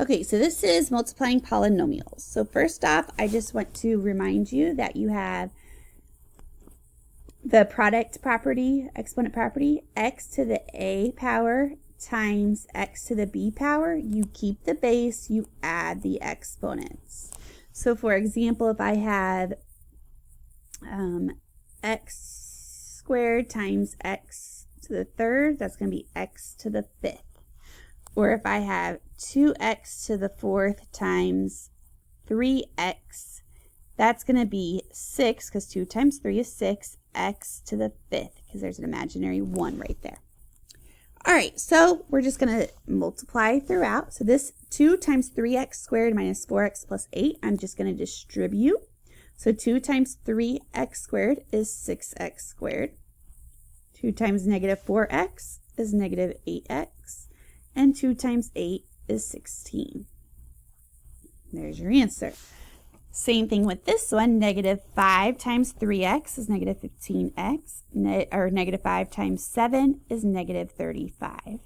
Okay, so this is multiplying polynomials. So first off, I just want to remind you that you have the product property, exponent property, x to the a power times x to the b power. You keep the base, you add the exponents. So for example, if I have x squared times x to the third, that's going to be x to the fifth. Or if I have 2x to the fourth times 3x, that's going to be 6, because 2 times 3 is 6, x to the fifth, because there's an imaginary 1 right there. All right, so we're just going to multiply throughout. So this 2 times 3x squared minus 4x plus 8, I'm just going to distribute. So 2 times 3x squared is 6x squared. 2 times negative 4x is negative 8x. And 2 times 8 is 16. There's your answer. Same thing with this one. Negative 5 times 3x is negative 15x. Or negative 5 times 7 is negative 35.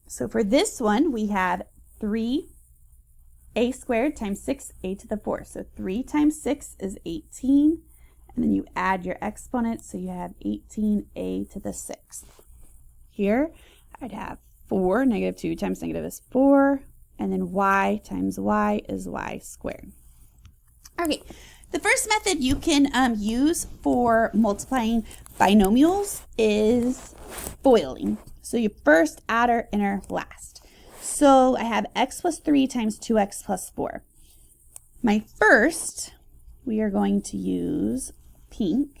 So for this one, we have 3a squared times 6a to the 4th. So 3 times 6 is 18. And then you add your exponents, so you have 18a to the 6th. Here, I'd have 4, negative 2 times negative is 4, and then y times y is y squared. Okay, the first method you can use for multiplying binomials is FOILing. So you first, outer, inner, last. So I have x plus 3 times 2x plus 4. My first, we are going to use pink.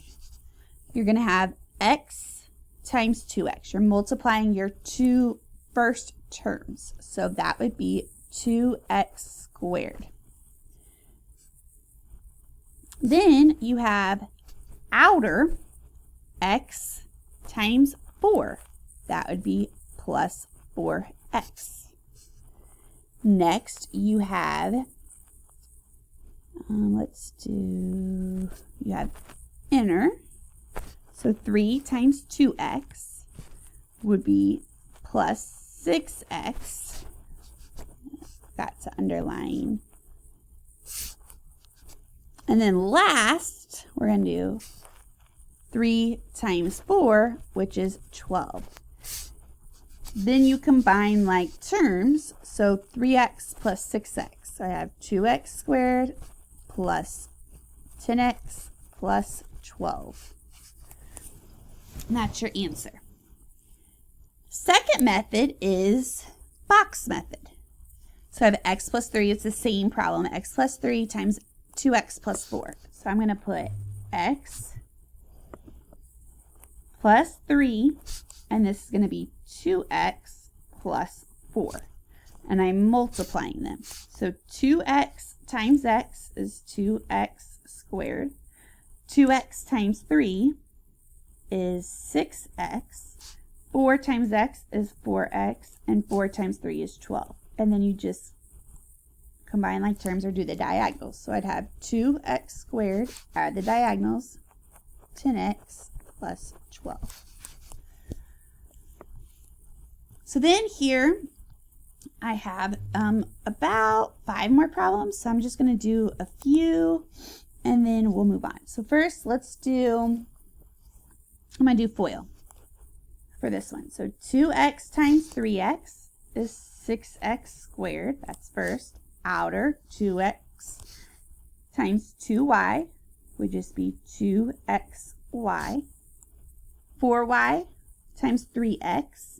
You're going to have x times 2x. You're multiplying your two first terms. So that would be 2x squared. Then you have outer x times 4. That would be plus 4x. Next you have, you have inner. So 3 times 2x would be plus 6x. Got to underline. And then last, we're going to do 3 times 4, which is 12. Then you combine like terms. So 3x plus 6x. So I have 2x squared plus 10x plus 12. And that's your answer. Second method is box method. So I have x plus 3. It's the same problem. X plus 3 times 2x plus 4. So I'm going to put x plus 3, and this is going to be 2x plus 4. And I'm multiplying them. So 2x times x is 2x squared. 2x times 3 is 6x. 4 times x is 4x, and 4 times 3 is 12. And then you just combine like terms or do the diagonals. So I'd have 2x squared, add the diagonals, 10x plus 12. So then here I have about 5 more problems. So I'm just going to do a few and then we'll move on. So first I'm going to do FOIL for this one. So 2x times 3x is 6x squared. That's first. Outer, 2x times 2y would just be 2xy. 4y times 3x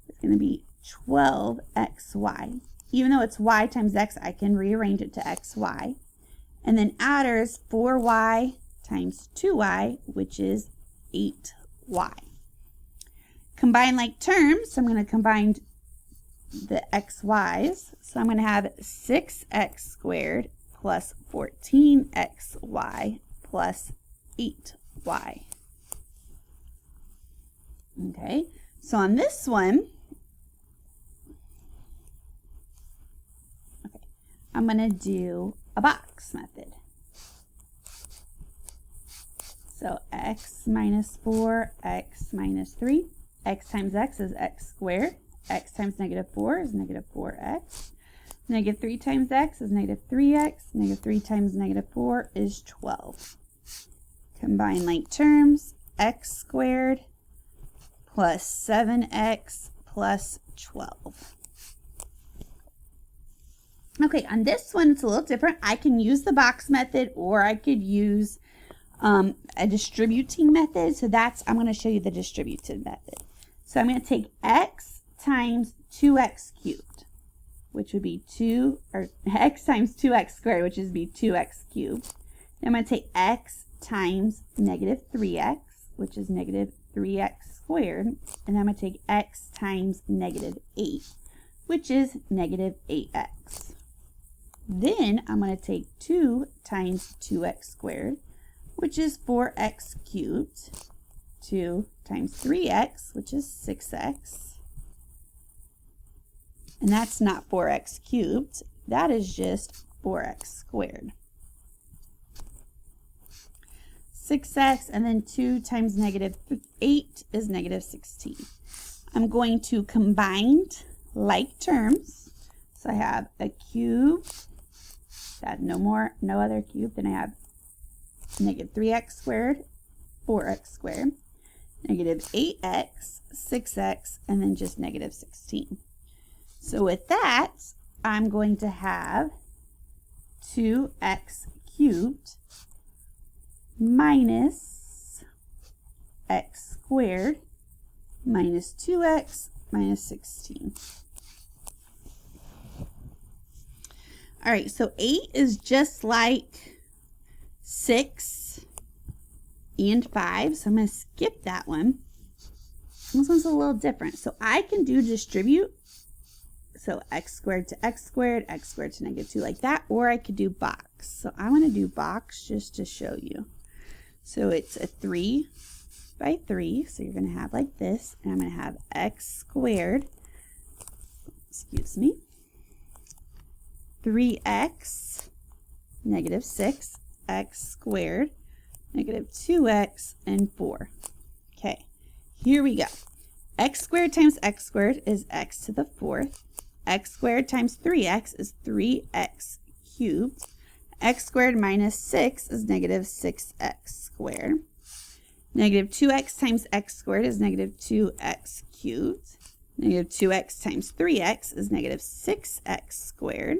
is going to be 12xy. Even though it's y times x, I can rearrange it to xy. And then outer is 4y times 2y, which is 8y. Combine like terms, so I'm going to combine the xy's. So I'm going to have 6x squared plus 14xy plus 8y. Okay, so on this one, I'm going to do a box method. So x minus 4, x minus 3. X times x is x squared. x times negative 4 is negative 4x. Negative 3 times x is negative 3x. Negative 3 times negative 4 is 12. Combine like terms, x squared plus 7x plus 12. Okay, on this one, it's a little different. I can use the box method, or I could use a distributing method. So I'm going to show you the distributed method. So I'm going to take x times 2x cubed, which would be x times 2x squared, which would be 2x cubed. Then I'm going to take x times negative 3x, which is negative 3x squared. And I'm going to take x times negative 8, which is negative 8x. Then I'm going to take 2 times 2x squared, which is 4x cubed. 2 times 3x, which is 6x. And that's not 4x cubed. That is just 4x squared. 6x, and then 2 times negative 8 is negative 16. I'm going to combine like terms. So I have a cube, no other cube. Then I have negative 3x squared, 4x squared, negative 8x, 6x, and then just negative 16. So with that, I'm going to have 2x cubed minus x squared minus 2x minus 16. All right, so 8 is just like 6 and 5, so I'm going to skip that one. This one's a little different. So I can do distribute. So x squared to x squared to negative 2 like that, or I could do box. So I want to do box just to show you. So it's a 3 by 3, so you're going to have like this, and I'm going to have x squared, 3x, negative 6, x squared, negative 2x, and 4. Okay, here we go. X squared times x squared is x to the 4th. X squared times 3x is 3x cubed. X squared minus 6 is negative 6x squared. Negative 2x times x squared is negative 2x cubed. Negative 2x times 3x is negative 6x squared.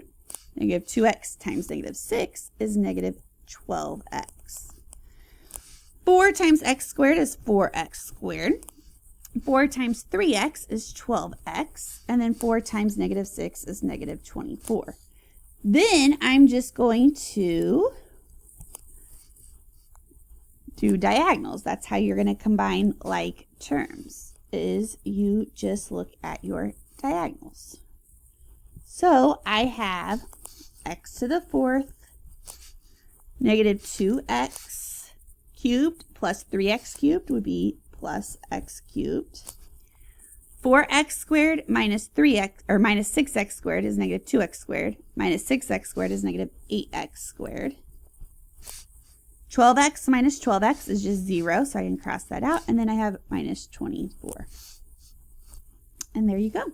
Negative 2x times negative 6 is negative 12x. 4 times x squared is 4x squared. 4 times 3x is 12x, and then 4 times negative 6 is negative 24. Then I'm just going to do diagonals. That's how you're going to combine like terms, is you just look at your diagonals. So I have x to the 4th, negative 2x cubed plus 3x cubed would be plus x cubed. 4x squared minus 3x, or minus 6x squared is negative 2x squared. Minus 6x squared is negative 8x squared. 12x minus 12x is just 0, so I can cross that out. And then I have minus 24. And there you go.